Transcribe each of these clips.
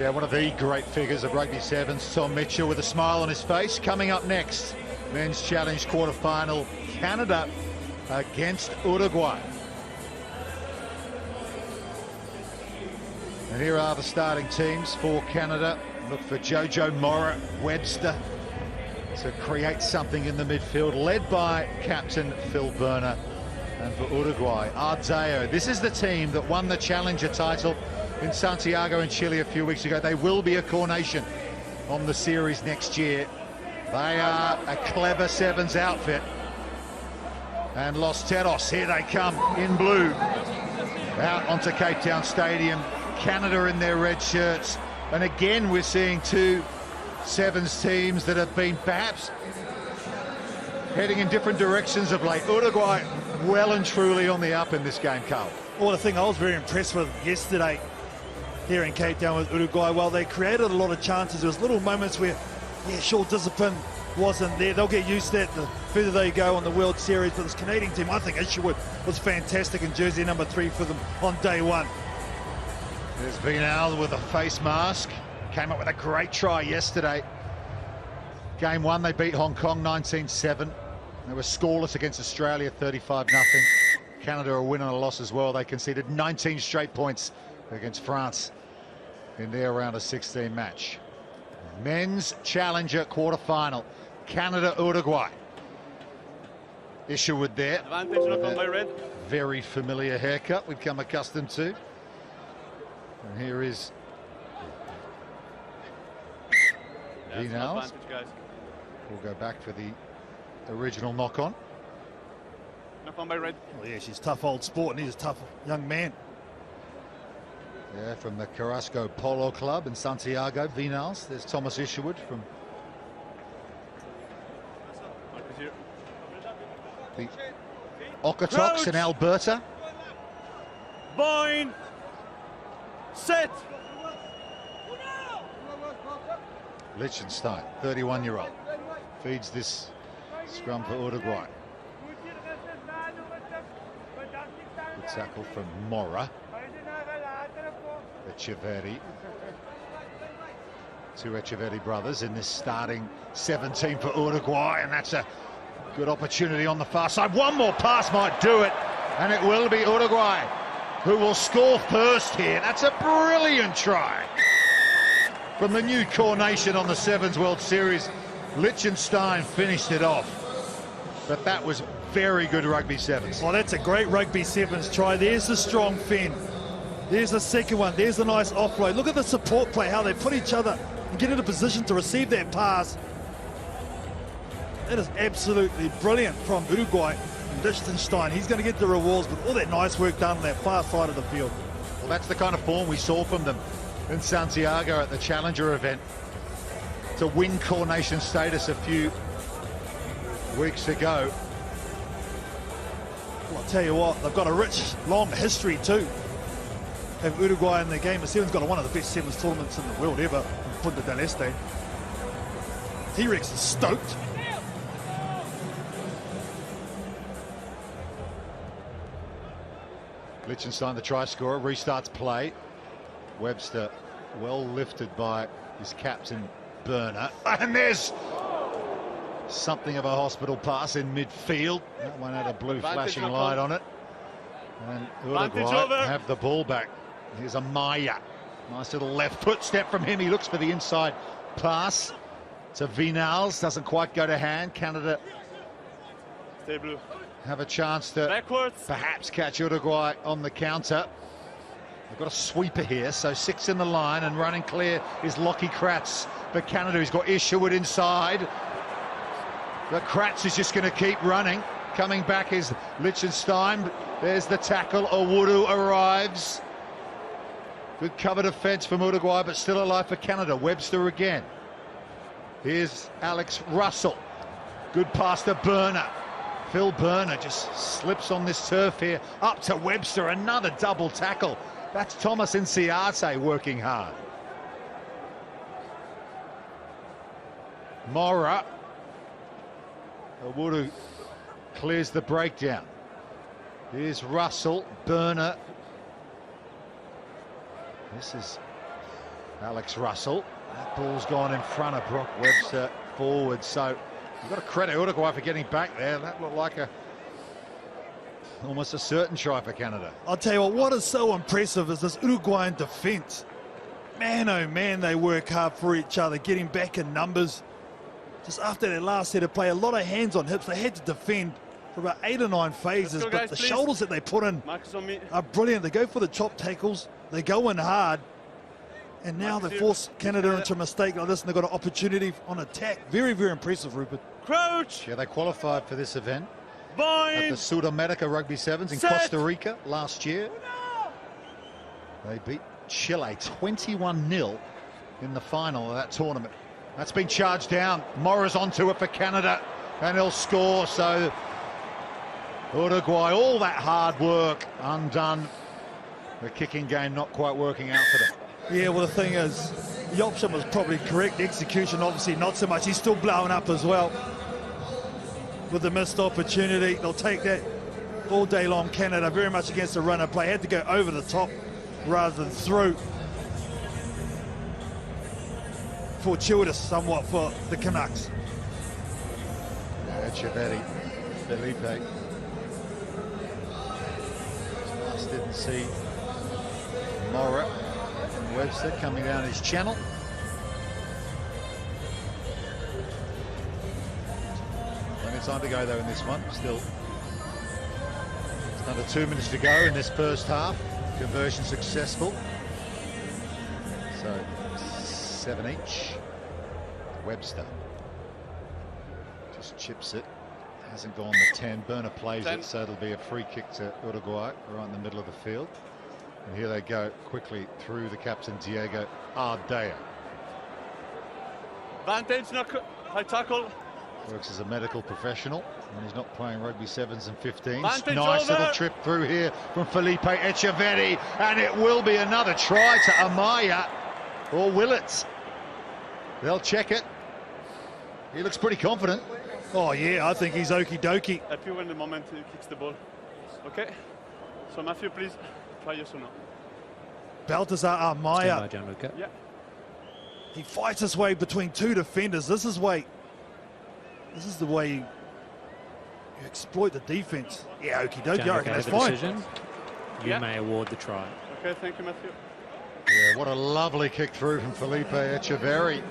Yeah, one of the great figures of Rugby Sevens, Tom Mitchell, with a smile on his face. Coming up next, Men's Challenge quarterfinal, Canada against Uruguay. And here are the starting teams for Canada. Look for Jojo Mora, Webster to create something in the midfield, led by captain Phil Burner. And for Uruguay, Ardeo. This is the team that won the Challenger title in Santiago in Chile a few weeks ago. They will be a core nation on the series next year. They are a clever Sevens outfit. And Los Teros, here they come in blue. Out onto Cape Town Stadium. Canada in their red shirts. And again, we're seeing two Sevens teams that have been perhaps heading in different directions of late. Uruguay well and truly on the up in this game, Carl. Well, the thing I was very impressed with yesterday here in Cape Town with Uruguay, well, they created a lot of chances. There was little moments where, yeah, sure, discipline wasn't there. They'll get used to that the further they go on the World Series. But this Canadian team, I think Isherwood was fantastic in jersey number 3 for them on day one. There's Vinal with a face mask. Came up with a great try yesterday. Game 1, they beat Hong Kong 19-7. They were scoreless against Australia 35-0. Canada a win and a loss as well. They conceded 19 straight points against France in their round of 16 match. Men's Challenger quarterfinal, Canada-Uruguay. Isherwood there. Advantage up on my red. Very familiar haircut we've come accustomed to. And here is Vinals. We'll go back for the original knock-on. Knock on by red. Well, yeah, she's tough old sport, and he's a tough young man. Yeah, from the Carrasco Polo Club in Santiago, Vinals. There's Thomas Isherwood from the Okotoks in Alberta. Bind. Set. Liechtenstein, 31-year-old, feeds this scrum for Uruguay. Good tackle from Mora. Echeverri. Two Echeverri brothers in this starting 17 for Uruguay, and that's a good opportunity on the far side. One more pass might do it, and it will be Uruguay who will score first here. That's a brilliant try from the new core nation on the Sevens World Series. Liechtenstein finished it off, but that was very good Rugby Sevens. Well, that's a great Rugby Sevens try. There's the strong fin. There's the second one. There's the nice offload. Look at the support play, how they put each other and get in a position to receive that pass. That is absolutely brilliant from Uruguay. Liechtenstein, he's going to get the rewards with all that nice work done on that far side of the field. Well, that's the kind of form we saw from them in Santiago at the Challenger event to win core nation status a few weeks ago. Well, I'll tell you what, they've got a rich, long history too. Have Uruguay in the game of sevens, got one of the best sevens tournaments in the world ever in Punta del Este. T-Rex is stoked. Liechtenstein, the try scorer, restarts play. Webster well lifted by his captain Burner, and there's something of a hospital pass in midfield. That one had a blue flashing light on it, and Uruguay have the ball back. Here's a Maya, nice little left foot step from him. He looks for the inside pass to Vinals, doesn't quite go to hand. Canada Stay blue. Have a chance to Backwards. perhaps catch Uruguay on the counter. They've got a sweeper here, so 6 in the line, and running clear is Lockie Kratz. But Canada, he's got Isherwood inside. But Kratz is just going to keep running. Coming back is Liechtenstein. There's the tackle. Owudu arrives. Good cover defence from Uruguay, but still alive for Canada. Webster again. Here's Alex Russell. Good pass to Burner. Phil Burner just slips on this turf here. Up to Webster, another double tackle. That's Thomas Inciarte working hard. Mora. Owudu clears the breakdown. Here's Russell, Burner. This is Alex Russell. That ball's gone in front of Brock Webster forward. So you've got to credit Uruguay for getting back there. That looked like almost a certain try for Canada. I'll tell you what is so impressive is this Uruguayan defence. Man, oh man, they work hard for each other, getting back in numbers. Just after their last set of play, a lot of hands on hips. They had to defend for about 8 or 9 phases, go, but guys, the please. shoulders that they put in Marcus on me. are brilliant. They go for the chop tackles, they go in hard, and now they force Canada into a mistake like this, and they've got an opportunity on attack. Very, very impressive, Rupert. Crouch. Yeah, they qualified for this event at the Bind. Sudamerica Rugby Sevens in Set. Costa Rica last year. They beat Chile 21-0 in the final of that tournament. That's been charged down. Morris onto it for Canada, and he'll score. So Uruguay, all that hard work undone. The kicking game not quite working out for them. Yeah, well, the thing is, the option was probably correct. Execution, obviously, not so much. He's still blowing up as well with the missed opportunity. They'll take that all day long. Canada very much against the runner play. Had to go over the top rather than through. Fortuitous somewhat for the Canucks. Echeverri, Felipe. Just didn't see Mora and Webster coming down his channel. Plenty of time to go though in this one. Still, it's under 2 minutes to go in this first half. Conversion successful. So 7 each. Webster just chips it. Hasn't gone the 10. Burner plays 10. it, so it'll be a free kick to Uruguay right in the middle of the field. And here they go quickly through the captain Diego Ardea. Vantage, knock, high tackle. Works as a medical professional when he's not playing rugby 7s and 15s. Vantage Nice over. little trip through here from Felipe Echeverri, and it will be another try to Amaya, or will it? They'll check it. He looks pretty confident. Oh, yeah, I think he's okie dokie. Happy when the moment he kicks the ball. Okay. So Matthew, please try yes or no. Baltazar Amaya. Gianluca. Yeah. He fights his way between 2 defenders. This is the way you exploit the defense. Yeah, okie dokie. I reckon that's fine. Decision. You Yeah. may award the try. Okay, thank you, Matthew. Yeah, what a lovely kick through from Felipe Echeverri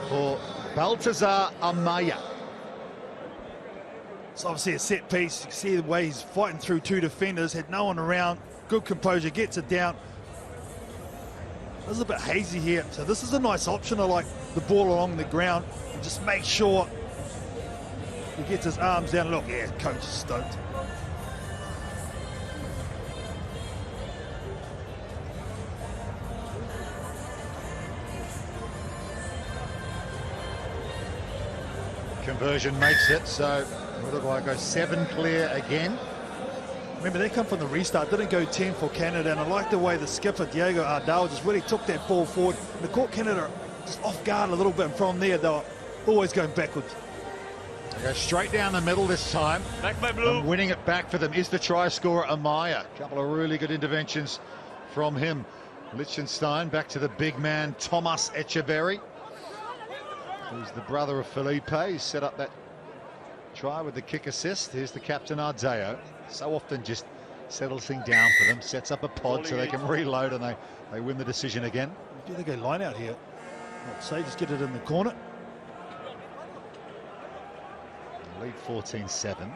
for Baltazar Amaya. It's obviously a set piece. You can see the way he's fighting through 2 defenders, had no one around, good composure, gets it down. This is a bit hazy here, so this is a nice option. I like the ball along the ground and just make sure he gets his arms down. Look, yeah, coach is stoked. Conversion makes it, so Uruguay goes 7 clear again. Remember, they come from the restart, didn't go 10 for Canada, and I like the way the skipper, Diego Ardea, just really took that ball forward. And they caught Canada just off guard a little bit, and from there, they were always going backwards. They go straight down the middle this time. Back by blue. And winning it back for them is the try scorer, Amaya. A couple of really good interventions from him. Liechtenstein back to the big man, Thomas Echeverri, who's the brother of Felipe. He set up that try with the kick assist. Here's the captain, Ardeo. So often just settles things down for them, sets up a pod so they can reload, and they win the decision again. Do they go line out here? I'd say just get it in the corner. Lead 14-7.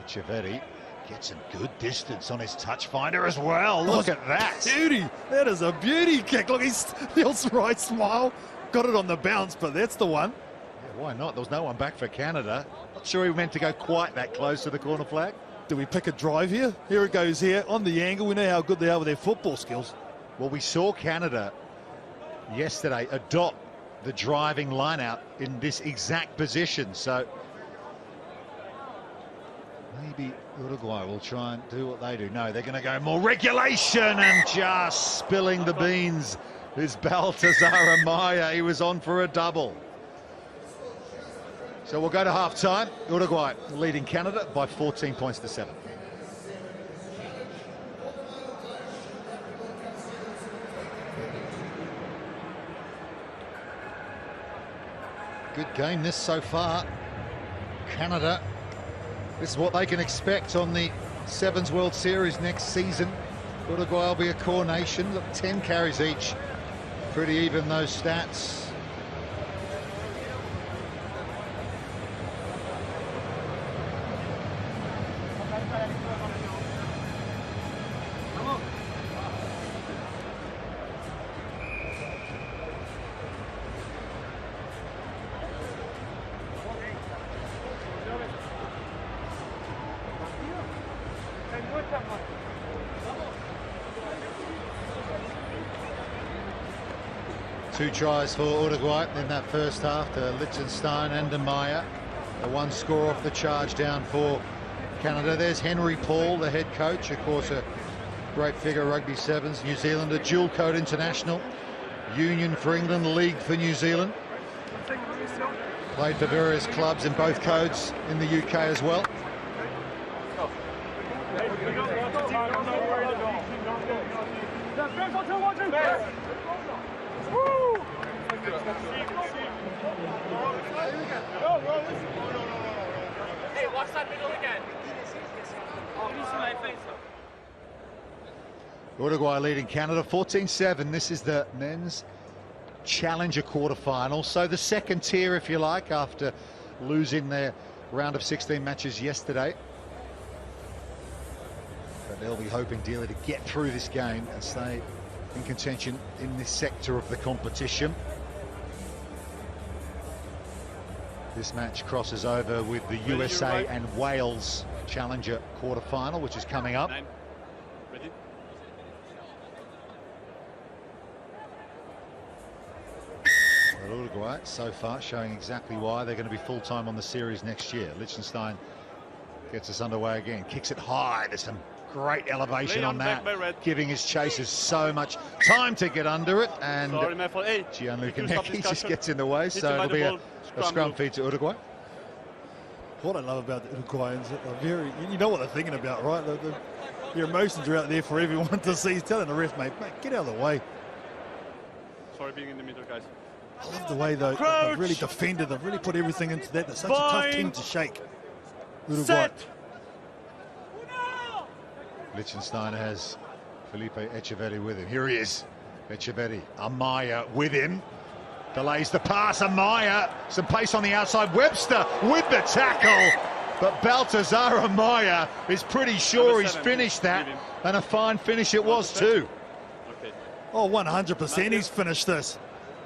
Echeverri gets some good distance on his touch finder as well. Look at that. Beauty. That is a beauty kick. Look, he's right smile. Got it on the bounce, but that's the one. Yeah, why not? There was no one back for Canada. Not sure he meant to go quite that close to the corner flag. Do we pick a drive here? Here it goes here on the angle. We know how good they are with their football skills. Well, we saw Canada yesterday adopt the driving line out in this exact position. So maybe Uruguay will try and do what they do. No, they're going to go more regulation, and just spilling the beans is Baltazar Amaya. He was on for a double. So we'll go to half-time. Uruguay leading Canada by 14 points to 7. Good game this so far. Canada, this is what they can expect on the Sevens World Series next season. Uruguay will be a core nation. Look, 10 carries each. Pretty even, those stats. Two tries for Uruguay in that first half to Liechtenstein and Amaya. The one score off the charge down for Canada. There's Henry Paul, the head coach, of course a great figure, Rugby Sevens, New Zealand, a dual code international, union for England, league for New Zealand. Played for various clubs in both codes in the UK as well. Hey, watch that middle again. Uruguay leading Canada 14-7. This is the men's challenger quarter-final, so the second tier, if you like, after losing their round of 16 matches yesterday. But they'll be hoping dearly to get through this game and stay in contention in this sector of the competition. This match crosses over with the USA and Wales challenger quarter-final, which is coming up. Ready? Well, Uruguay so far showing exactly why they're going to be full-time on the series next year. Liechtenstein gets us underway again, kicks it high. There's some great elevation on that, giving his chasers so much time to get under it, and Gianluca Necchi just gets in the way, so it'll be a scrum feed to Uruguay. What I love about the Uruguayans, they're very, you know what they're thinking about, right? Their emotions are out there for everyone to see. He's telling the ref, mate, get out of the way. Sorry being in the middle, guys. I love the way though they've really defended, they've really put everything into that. They're such a tough team to shake. Uruguay. Set. Liechtenstein has Felipe Echeverri with him. Here he is, Echeverri. Amaya with him. Delays the pass, Amaya. Some pace on the outside. Webster with the tackle. But Baltazar Amaya is pretty sure he's finished that. And a fine finish it was too. Oh, 100% he's finished this.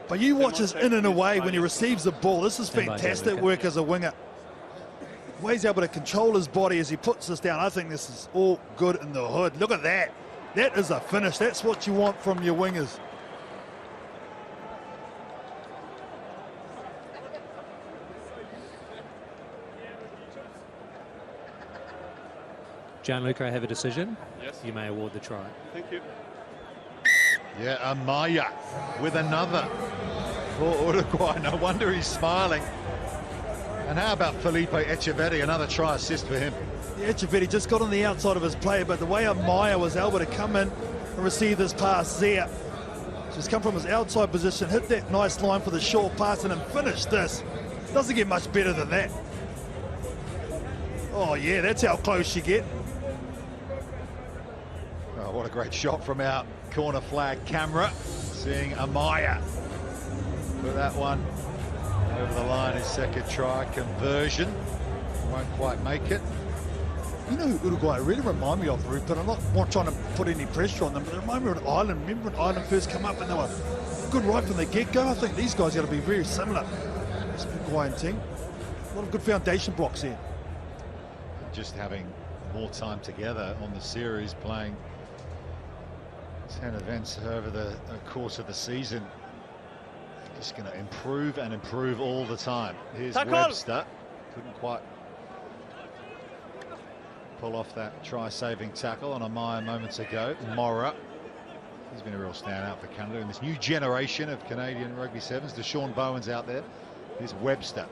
But you watch his in and away when he receives the ball. This is fantastic work as a winger. The way he's able to control his body as he puts this down. I think this is all good in the hood. Look at that. That is a finish. That's what you want from your wingers. Gianluca, I have a decision. Yes. You may award the try. Thank you. Yeah, Amaya with another for Uruguay. No wonder he's smiling. And how about Felipe Echeverri? Another try assist for him. Yeah, Echeverri just got on the outside of his player, but the way Amaya was able to come in and receive this pass there. Just come from his outside position, hit that nice line for the short pass, and then finish this. Doesn't get much better than that. Oh yeah, that's how close you get. Oh, what a great shot from our corner flag camera. Seeing Amaya put that one over the line, his second try conversion. Won't quite make it. You know who Uruguay really remind me of, Rupert? I'm not trying to put any pressure on them, but they remind me of Ireland. Remember when Ireland first come up and they were good right from the get-go? I think these guys are going to be very similar. This Uruguayan team. A lot of good foundation blocks here. Just having more time together on the series, playing 10 events over the course of the season. Just going to improve and improve all the time. Here's Webster. Couldn't quite pull off that try-saving tackle on Amaya moments ago. Mora, he's been a real standout for Canada in this new generation of Canadian Rugby Sevens. Deshaun Bowen's out there. Here's Webster,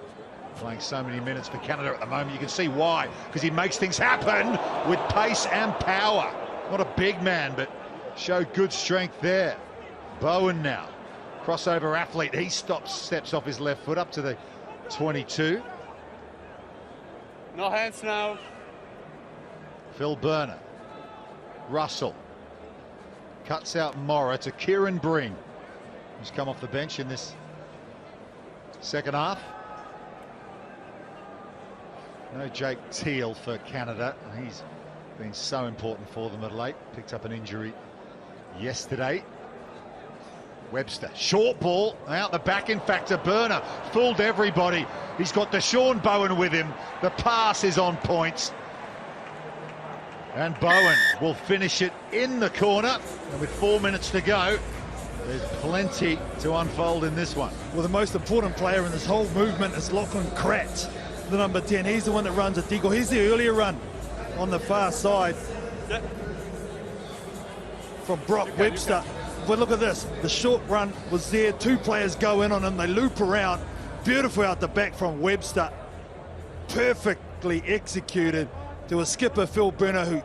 playing so many minutes for Canada at the moment. You can see why, because he makes things happen with pace and power. Not a big man, but showed good strength there. Bowen now, crossover athlete. He steps off his left foot up to the 22. No hands now. Phil Burner. Russell. Cuts out Mora to Kieran Breen, who's come off the bench in this second half. No Jake Teal for Canada. He's been so important for them at late. Picked up an injury yesterday. Webster, short ball, out the back, in fact, to Burner. Fooled everybody. He's got Deshaun Bowen with him. The pass is on point. And Bowen will finish it in the corner. And with 4 minutes to go, there's plenty to unfold in this one. Well, the most important player in this whole movement is Lachlan Kratz, the number 10. He's the one that runs a decoy. He's the earlier run on the far side from Brock Webster. But look at this. The short run was there. Two players go in on him. They loop around. Beautiful out the back from Webster. Perfectly executed to a skipper, Phil Burner, who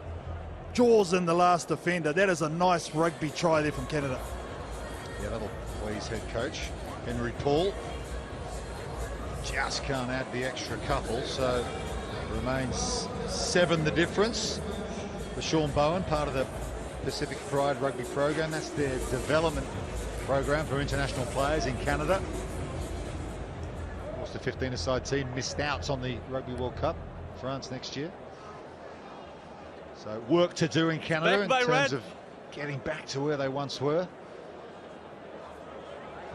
jaws in the last defender. That is a nice rugby try there from Canada. Yeah, that'll please head coach Henry Paul. Just can't add the extra couple, so remains 7 the difference for Sean Bowen, part of the Pacific Pride Rugby program. That's their development program for international players in Canada. Of course, the 15-a-side team missed out on the Rugby World Cup, France next year. So work to do in Canada in terms of getting back to where they once were.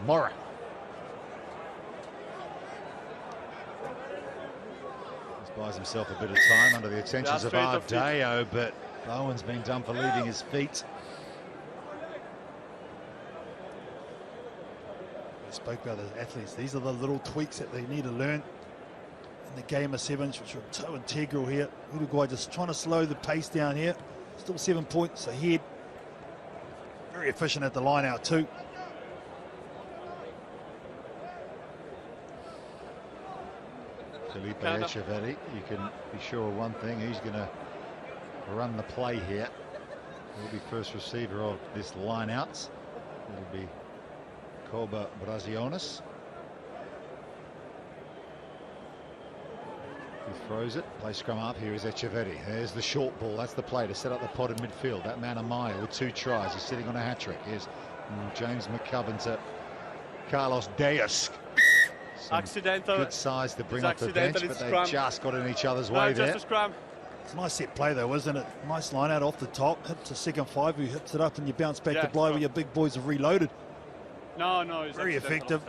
Mora. He buys himself a bit of time under the attentions of Ardeo, but Bowen's been done for leaving his feet. I spoke about the athletes. These are the little tweaks that they need to learn in the game of sevens, which are so integral here. Uruguay just trying to slow the pace down here. Still 7 points ahead. Very efficient at the line out too. Felipe Echeverri, you can be sure of one thing, he's going to run the play here. He'll be first receiver of this line out. It'll be Koba Brazionis. He throws it, play scrum up. Here is Echeverri. There's the short ball. That's the play to set up the pot in midfield. That man Amaya with 2 tries. He's sitting on a hat-trick. Here's James McCubbin to Carlos Deus. Accidental. Good size to bring off the bench, but they just got in each other's way there. Just a scrum. It's a nice set play though, isn't it? Nice line out off the top. Hits the second 5 who hits it up, and you bounce back to Bly where your big boys have reloaded. No, it's very effective.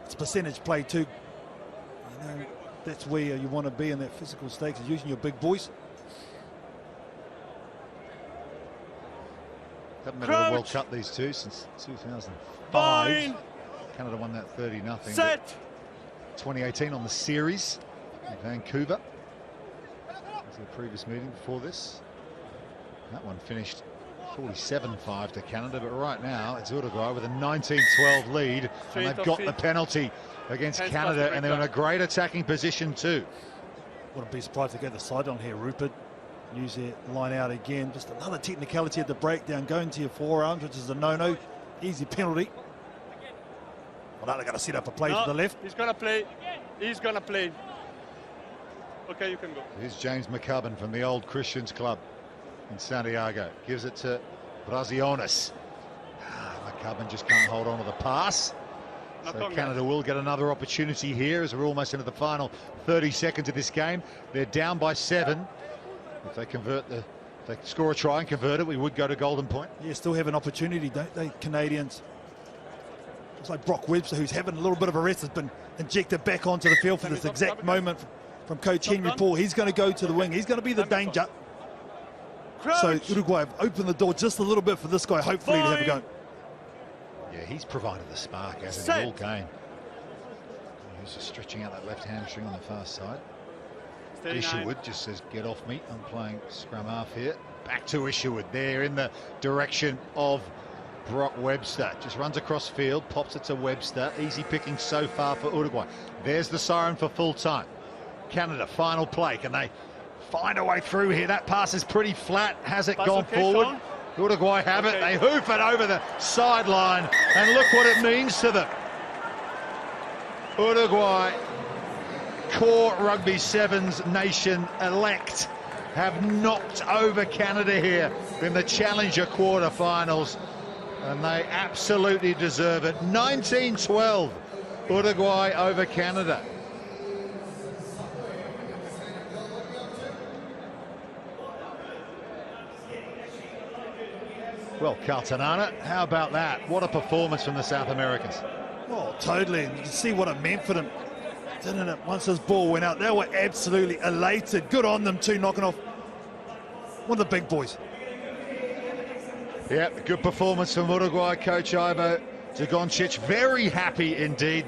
It's percentage play too. You know, that's where you want to be in that physical stakes, is using your big boys. Haven't been to a World Cup, these two, since 2005. Canada won that 30-0. Set. 2018 on the series in Vancouver. That's the previous meeting before this. That one finished 47-5 to Canada, but right now it's Uruguay with a 19-12 lead, and they've got the penalty against Canada, and they're in a great attacking position too. Wouldn't be surprised to get the side on here, Rupert. Use their line out again. Just another technicality at the breakdown, going to your forearms, which is a no-no. Easy penalty. Well, now they're going to set up a play to the left. He's going to play. He's going to play. Okay, you can go. Here's James McCubbin from the old Christians Club in Santiago. Gives it to Brazionis. McCubbin just can't hold on to the pass. So Canada will get another opportunity here as we're almost into the final 30 seconds of this game. They're down by 7. If they score a try and convert it, we would go to golden point. Yeah, still have an opportunity, don't they, Canadians? It's like Brock Webster, who's having a little bit of a rest, has been injected back onto the field for this exact moment from coach Henry Paul. He's going to go to the wing. He's going to be the danger. So Uruguay have opened the door just a little bit for this guy, hopefully, to have a go. Yeah, he's provided the spark, hasn't he, all game. He's just stretching out that left hamstring on the far side. Isherwood just says, get off me. I'm playing scrum half here. Back to Isherwood there in the direction of Brock Webster. Just runs across field, pops it to Webster. Easy picking so far for Uruguay. There's the siren for full time. Canada, final play. Can they find a way through here? That pass is pretty flat. Has it gone forward? Sean? Uruguay have it. They hoof it over the sideline, and look what it means to them. Uruguay, core Rugby Sevens nation elect, have knocked over Canada here in the Challenger quarterfinals, and they absolutely deserve it. 19-12, Uruguay over Canada. Well, Cartanana, how about that? What a performance from the South Americans. Oh, totally. You can see what it meant for them, didn't it? Once this ball went out, they were absolutely elated. Good on them too, knocking off one of the big boys. Yeah, good performance from Uruguay coach Ivo Zagoncic. Very happy indeed